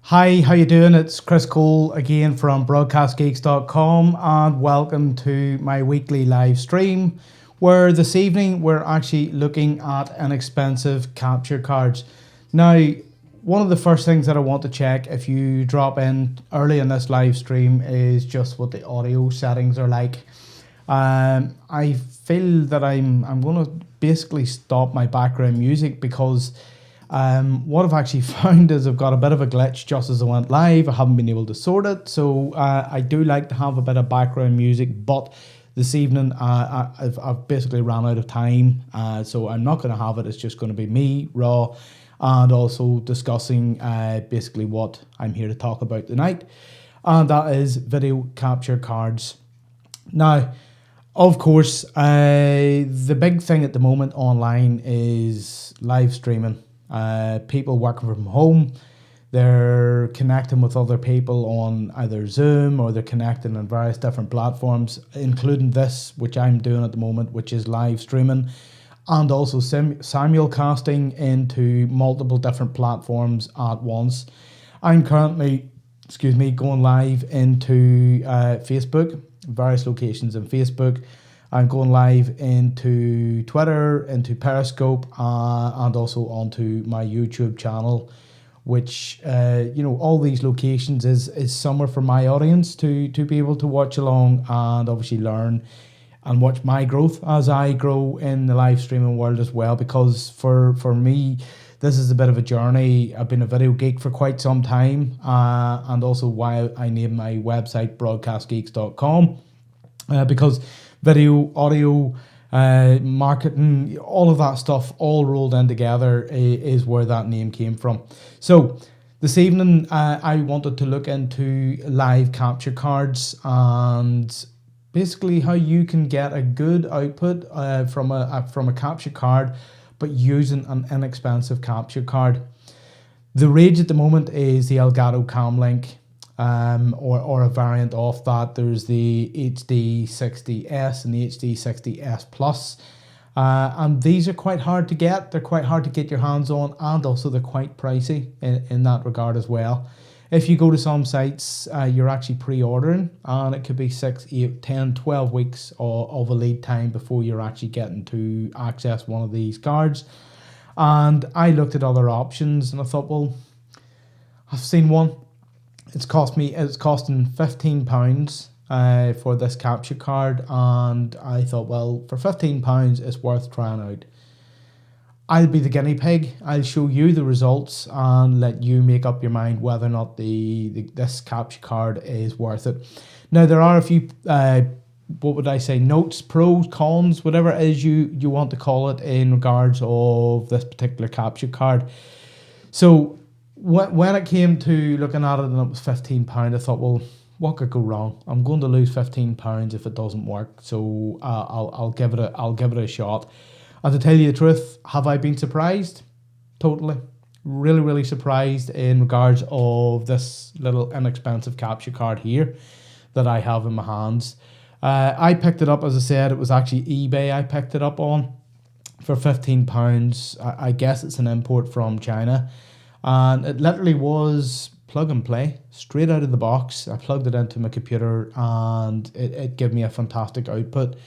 Hi, how you doing? It's Chris Cole again from broadcastgeeks.com and welcome to my weekly live stream where this evening we're actually looking at inexpensive capture cards. Now, one of the first things that I want to check if you drop in early in this live stream is just what the audio settings are like. I feel that I'm going to basically stop my background music because what I've actually found is I've got a bit of a glitch just as I went live. I haven't been able to sort it, so I do like to have a bit of background music, but this evening I've basically ran out of time, so I'm not going to have it. It's just going to be me, raw, and also discussing basically what I'm here to talk about tonight, and that is video capture cards. Now, of course, the big thing at the moment online is live streaming. People working from home, they're connecting with other people on either Zoom or they're connecting on various different platforms, including this, which I'm doing at the moment, which is live streaming, and also simulcasting into multiple different platforms at once. I'm currently, going live into Facebook, various locations in Facebook. I'm going live into Twitter, into Periscope, and also onto my YouTube channel, which, all these locations is somewhere for my audience to be able to watch along and obviously learn and watch my growth as I grow in the live streaming world as well. Because for me, this is a bit of a journey. I've been a video geek for quite some time, and also why I named my website broadcastgeeks.com, because video, audio, marketing, all of that stuff all rolled in together is where that name came from. So this evening I wanted to look into live capture cards and basically how you can get a good output from a capture card, but using an inexpensive capture card. The rage at the moment is the Elgato Camlink. Or a variant of that. There's the HD60S and the HD60S Plus, and these are quite hard to get. They're quite hard to get your hands on, and also they're quite pricey in that regard as well. If you go to some sites, you're actually pre-ordering, and it could be 6, 8, 10, 12 weeks of a lead time before you're actually getting to access one of these cards. And I looked at other options, and I thought, well, I've seen one. It's costing £15 for this capture card, and I thought, well, for £15 it's worth trying out. I'll be the guinea pig. I'll show you the results and let you make up your mind whether or not this capture card is worth it. Now, there are a few notes, pros, cons, whatever it is you want to call it in regards of this particular capture card. So when it came to looking at it and it was £15, I thought, well, what could go wrong? I'm going to lose £15 if it doesn't work, so I'll give it a shot. And to tell you the truth, have I been surprised? Totally, really, really surprised in regards of this little inexpensive capture card here that I have in my hands. I picked it up, as I said, it was actually eBay. I picked it up on for £15. I guess it's an import from China. And it literally was plug and play, straight out of the box. I plugged it into my computer and it gave me a fantastic output.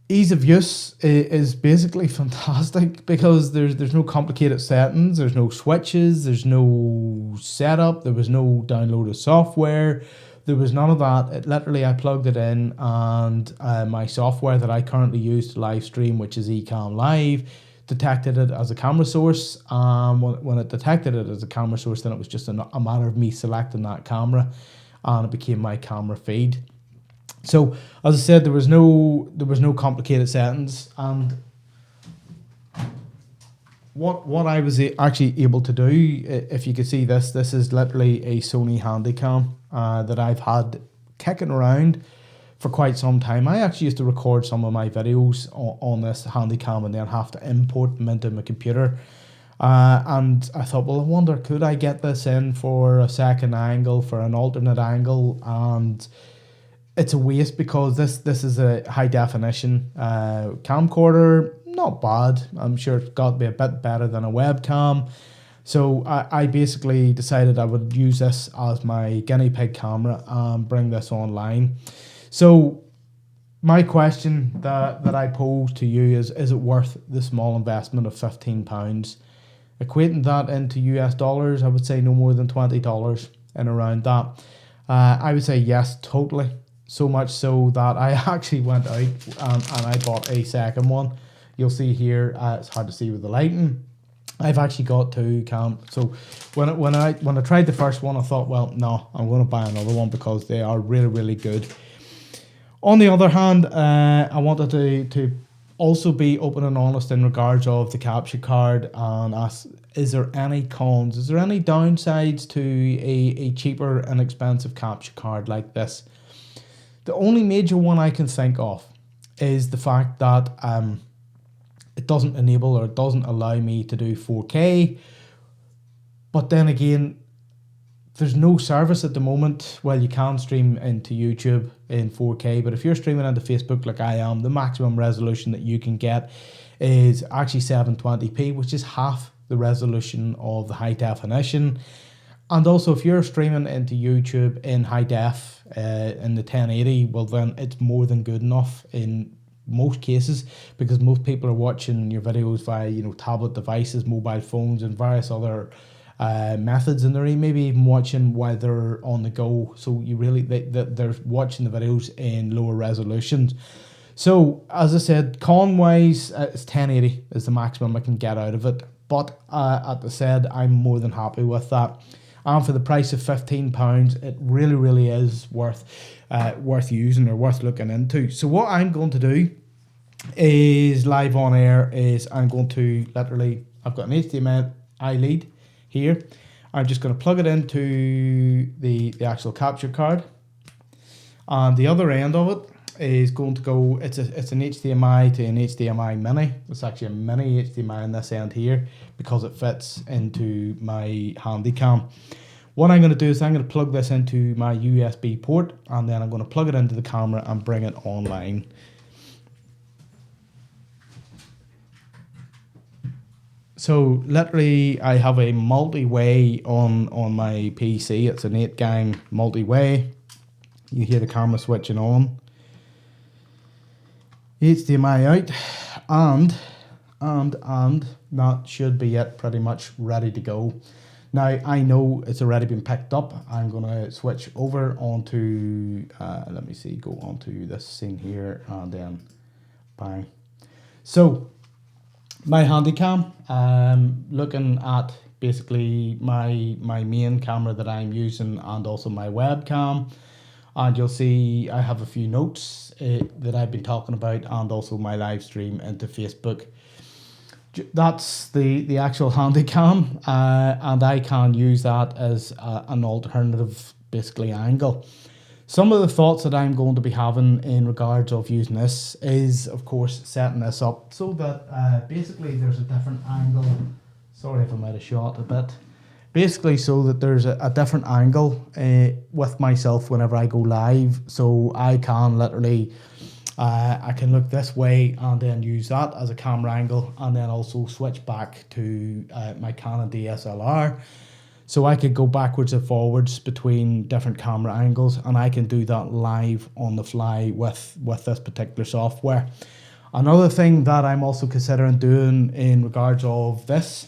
Ease of use is basically fantastic because there's no complicated settings, there's no switches, there's no setup, there was no downloaded software, there was none of that. It literally, I plugged it in and my software that I currently use to live stream, which is Ecamm Live, detected it as a camera source. When it detected it as a camera source, then it was just a matter of me selecting that camera and it became my camera feed. So as I said, there was no complicated settings, and what I was actually able to do, if you could see this is literally a Sony Handycam that I've had kicking around for quite some time. I actually used to record some of my videos on this Handycam and then have to import them into my computer. And I thought, well, I wonder, could I get this in for a second angle, for an alternate angle? And it's a waste because this is a high definition camcorder. Not bad. I'm sure it's got to be a bit better than a webcam. So I basically decided I would use this as my guinea pig camera and bring this online. So my question that I pose to you is it worth the small investment of £15? Equating that into US dollars, I would say no more than $20 and around that. I would say yes, totally. So much so that I actually went out and I bought a second one. You'll see here, it's hard to see with the lighting. I've actually got two so when I tried the first one, I thought, well, no, I'm going to buy another one because they are really, really good. On the other hand, I wanted to also be open and honest in regards of the capture card and ask, is there any cons? Is there any downsides to a cheaper and expensive capture card like this? The only major one I can think of is the fact that it doesn't enable or it doesn't allow me to do 4K. But then again, there's no service at the moment. Well, you can stream into YouTube in 4K, but if you're streaming into Facebook like I am, the maximum resolution that you can get is actually 720p, which is half the resolution of the high definition. And also, if you're streaming into YouTube in high def in the 1080, well, then it's more than good enough in most cases, because most people are watching your videos via, you know, tablet devices, mobile phones, and various other methods, and they're maybe even watching while they're on the go. So you really they're watching the videos in lower resolutions. So as I said, con wise, it's 1080 is the maximum I can get out of it. But at the said, I'm more than happy with that. And for the price of £15, it really, really is worth using or worth looking into. So what I'm going to do is live on air is I'm going to literally, I've got an HDMI lead here. I'm just going to plug it into the actual capture card. And the other end of it is going to go, it's an HDMI to an HDMI mini. It's actually a mini HDMI on this end here because it fits into my Handycam. What I'm going to do is I'm going to plug this into my USB port, and then I'm going to plug it into the camera and bring it online. So literally I have a multi-way on my PC. It's an 8-gang multi-way. You hear the camera switching on. HDMI out, and that should be it, pretty much ready to go. Now I know it's already been picked up. I'm gonna switch over onto let me see, go onto this scene here, and then bang. So my Handycam, looking at basically my main camera that I'm using and also my webcam. And you'll see I have a few notes that I've been talking about, and also my live stream into Facebook. That's the actual Handycam, and I can use that as an alternative basically angle. Some of the thoughts that I'm going to be having in regards of using this is, of course, setting this up so that basically there's a different angle. Sorry if I'm out of shot a bit. Basically so that there's a different angle with myself whenever I go live. So I can literally, I can look this way and then use that as a camera angle, and then also switch back to my Canon DSLR. So I could go backwards and forwards between different camera angles, and I can do that live on the fly with this particular software. Another thing that I'm also considering doing in regards of this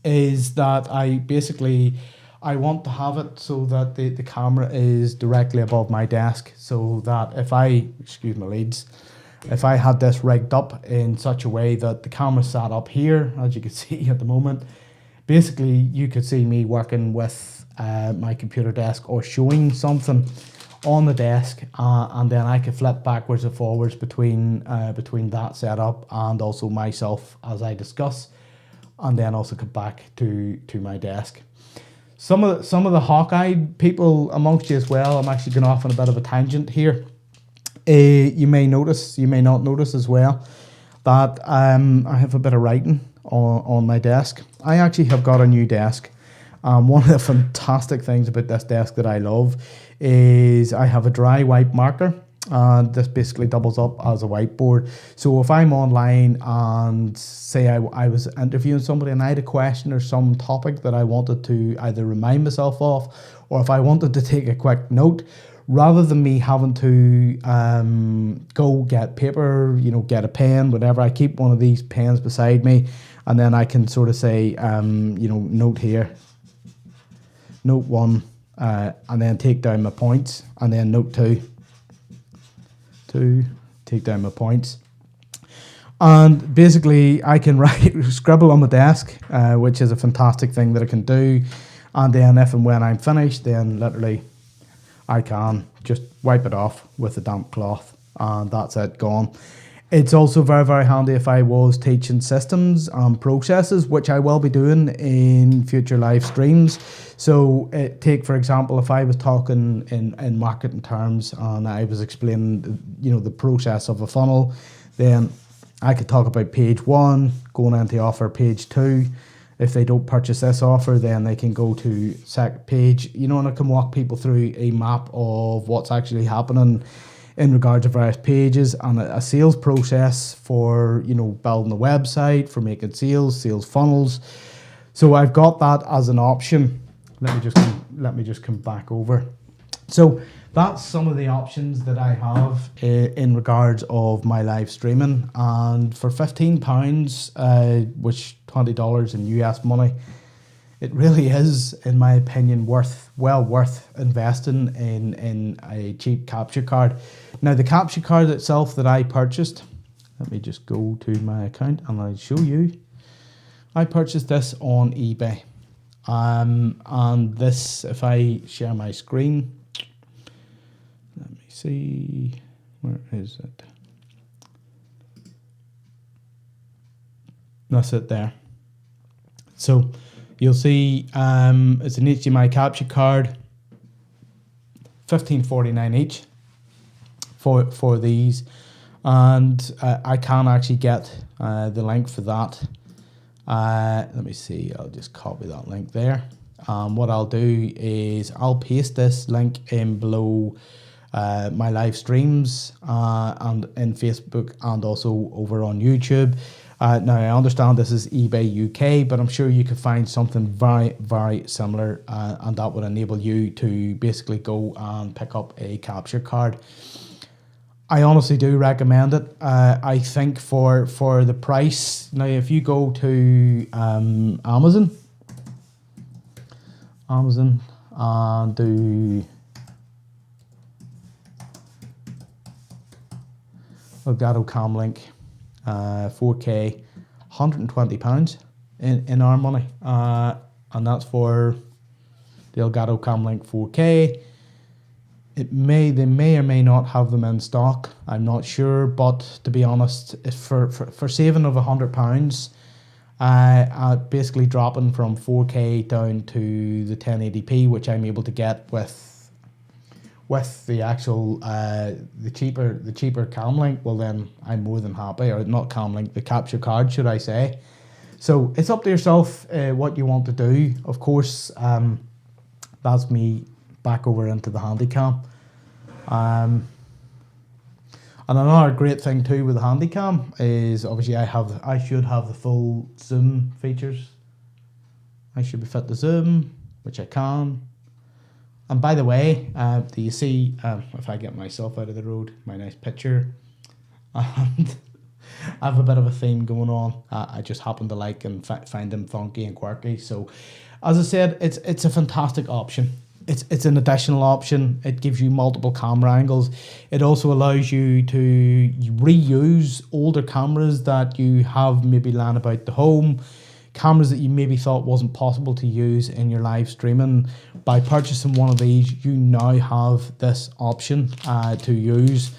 is that I want to have it so that the camera is directly above my desk, so that if I, excuse my leads, if I had this rigged up in such a way that the camera sat up here, as you can see at the moment, basically you could see me working with my computer desk or showing something on the desk, and then I could flip backwards and forwards between that setup and also myself as I discuss, and then also come back to my desk. Some of the hawk-eyed people amongst you as well, I'm actually going off on a bit of a tangent here. You may notice, you may not notice as well, that I have a bit of writing on my desk. I actually have got a new desk. One of the fantastic things about this desk that I love is I have a dry wipe marker. and this basically doubles up as a whiteboard. So if I'm online and say I was interviewing somebody and I had a question or some topic that I wanted to either remind myself of, or if I wanted to take a quick note, rather than me having to go get paper, get a pen, whatever, I keep one of these pens beside me, and then I can sort of say, note here, note 1, and then take down my points, and then note 2, take down my points. And basically I can scribble on my desk, which is a fantastic thing that I can do. And then if and when I'm finished, then literally I can just wipe it off with a damp cloth, and that's it, gone. It's also very, very handy if I was teaching systems and processes, which I will be doing in future live streams. So take, for example, if I was talking in marketing terms and I was explaining, the process of a funnel, then I could talk about page 1, going into offer page 2. If they don't purchase this offer, then they can go to second page, and I can walk people through a map of what's actually happening in regards to various pages, and a sales process for, building a website, for making sales funnels. So I've got that as an option. Let me just come back over. So that's some of the options that I have in regards of my live streaming, and for £15, which $20 in US money, it really is, in my opinion, well worth investing in a cheap capture card. Now, the capture card itself that I purchased, let me just go to my account and I'll show you. I purchased this on eBay. And this, if I share my screen, let me see, where is it? That's it there. So you'll see it's an HDMI capture card, $15.49 each for these, and I can actually get the link for that. Let me see, I'll just copy that link there. What I'll do is I'll paste this link in below my live streams and in Facebook and also over on YouTube. Now, I understand this is eBay UK, but I'm sure you could find something very, very similar, and that would enable you to basically go and pick up a capture card. I honestly do recommend it. I think for the price, now if you go to Amazon and do Elgato Camlink 4K, £120 in our money, and that's for the Elgato Camlink 4K. They may or may not have them in stock. I'm not sure, but to be honest, for saving of £100, basically dropping from 4K down to the 1080p, which I'm able to get with the actual the cheaper Camlink, well then I'm more than happy. Or not Camlink, the capture card, should I say. So it's up to yourself what you want to do. Of course, that's me back over into the Handycam. And another great thing too with the Handycam is obviously I should have the full zoom features. I should be fit to zoom, which I can. And by the way, do you see, if I get myself out of the road, my nice picture, and I have a bit of a theme going on. I just happen to like and find them funky and quirky. So, as I said, it's a fantastic option. It's an additional option. It gives you multiple camera angles. It also allows you to reuse older cameras that you have maybe lying about the home, cameras that you maybe thought wasn't possible to use in your live streaming. By purchasing one of these, you now have this option to use.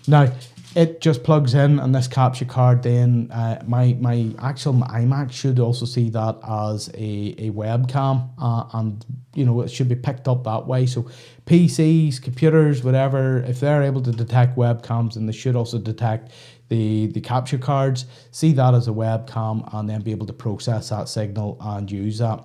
Now, it just plugs in, and this capture card then, my actual iMac should also see that as a webcam, and it should be picked up that way. So PCs, computers, whatever, if they're able to detect webcams, then they should also detect the capture cards, see that as a webcam, and then be able to process that signal and use that.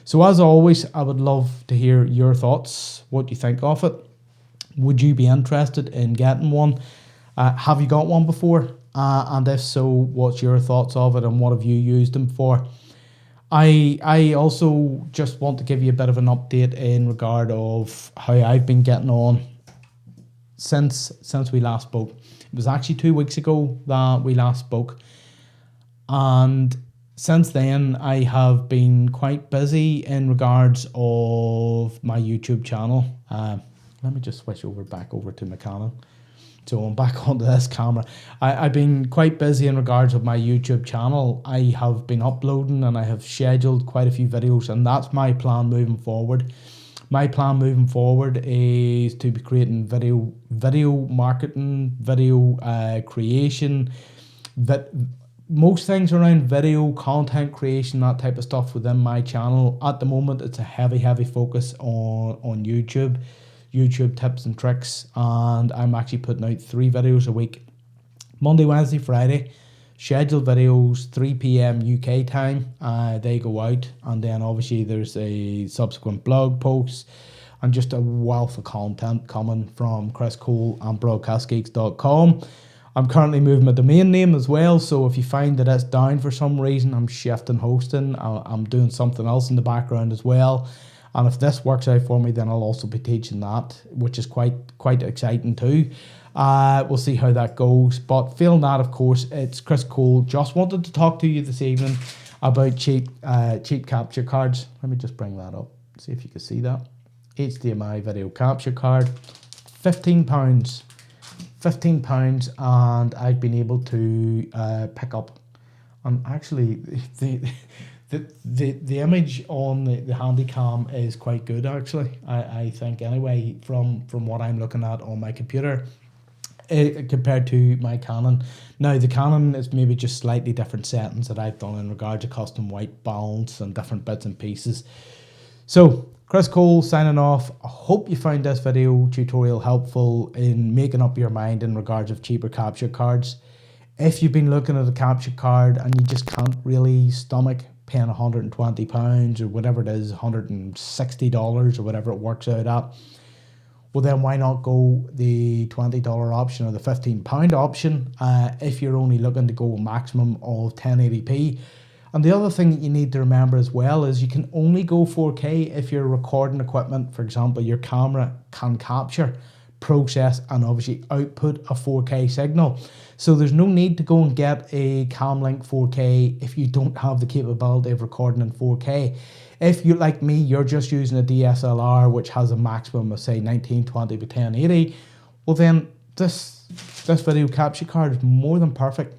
So as always, I would love to hear your thoughts, what you think of it. Would you be interested in getting one? Have you got one before? And if so, what's your thoughts of it and what have you used them for? I also just want to give you a bit of an update in regard of how I've been getting on since we last spoke. It was actually 2 weeks ago that we last spoke, and since then I have been quite busy in regards of my YouTube channel. Let me just switch back over to my Canon. So I'm back onto this camera. I've been quite busy in regards of my YouTube channel. I have been uploading and I have scheduled quite a few videos, and that's my plan moving forward. My plan moving forward is to be creating video marketing, video creation, most things around video content creation, that type of stuff within my channel. At the moment, it's a heavy focus on YouTube tips and tricks, and I'm actually putting out 3 videos a week, Monday, Wednesday, Friday, scheduled videos, 3 p.m. UK time. They go out, and then obviously there's a subsequent blog posts and just a wealth of content coming from Chris Cole and broadcastgeeks.com. I'm currently moving my domain name as well, so if you find that it's down for some reason, I'm shifting hosting. I'm doing something else in the background as well. And if this works out for me, then I'll also be teaching that, which is quite exciting too. We'll see how that goes. But failing that, of course, it's Chris Cole. Just wanted to talk to you this evening about cheap capture cards. Let me just bring that up, see if you can see that. HDMI video capture card, £15. £15, and I've been able to pick up. And actually, the image on the Handycam is quite good, actually. I think anyway, from what I'm looking at on my computer, compared to my Canon. Now the Canon is maybe just slightly different settings that I've done in regard to custom white balance and different bits and pieces. So Chris Cole signing off. I hope you found this video tutorial helpful in making up your mind in regards of cheaper capture cards. If you've been looking at a capture card and you just can't really stomach paying £120 or whatever it is, $160 or whatever it works out at, well then why not go the $20 option or the £15 option if you're only looking to go a maximum of 1080p. And the other thing that you need to remember as well is you can only go 4K if your recording equipment, for example, your camera can capture, process and obviously output a 4K signal. So there's no need to go and get a Camlink 4K if you don't have the capability of recording in 4K. If you, like me, you're just using a DSLR which has a maximum of say 1920 by 1080, well then this video capture card is more than perfect.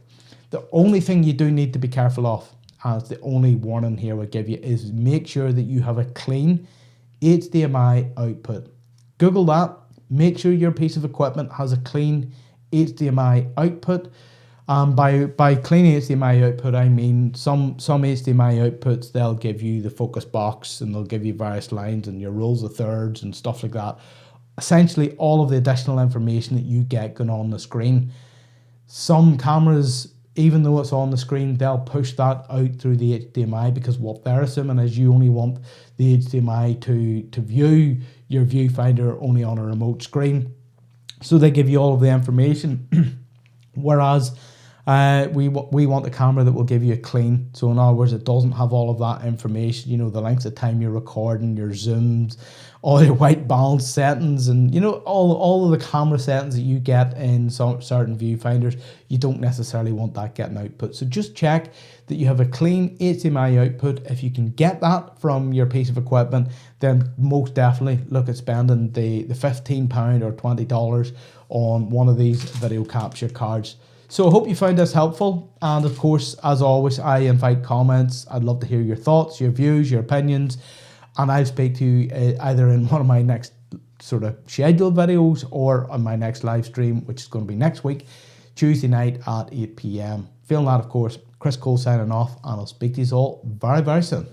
The only thing you do need to be careful of, as the only warning here would give you, is make sure that you have a clean HDMI output. Google that. Make sure your piece of equipment has a clean HDMI output. By clean HDMI output, I mean some HDMI outputs, they'll give you the focus box and they'll give you various lines and your rules of thirds and stuff like that. Essentially all of the additional information that you get going on the screen. Some cameras, even though it's on the screen, they'll push that out through the HDMI because what they're assuming is you only want the HDMI to view your viewfinder only on a remote screen. So they give you all of the information. Whereas we want a camera that will give you a clean. So in other words, it doesn't have all of that information, you know, the length of time you're recording, your zooms, all your white balance settings, and you know, all of the camera settings that you get in some certain viewfinders. You don't necessarily want that getting output. So just check that you have a clean HDMI output. If you can get that from your piece of equipment, then most definitely look at spending the £15 or $20 on one of these video capture cards. So I hope you found this helpful, and of course, as always, I invite comments. I'd love to hear your thoughts, your views, your opinions, and I'll speak to you either in one of my next sort of scheduled videos or on my next live stream, which is going to be next week, Tuesday night at 8 p.m. Feeling that, of course, Chris Cole signing off, and I'll speak to you all very, very soon.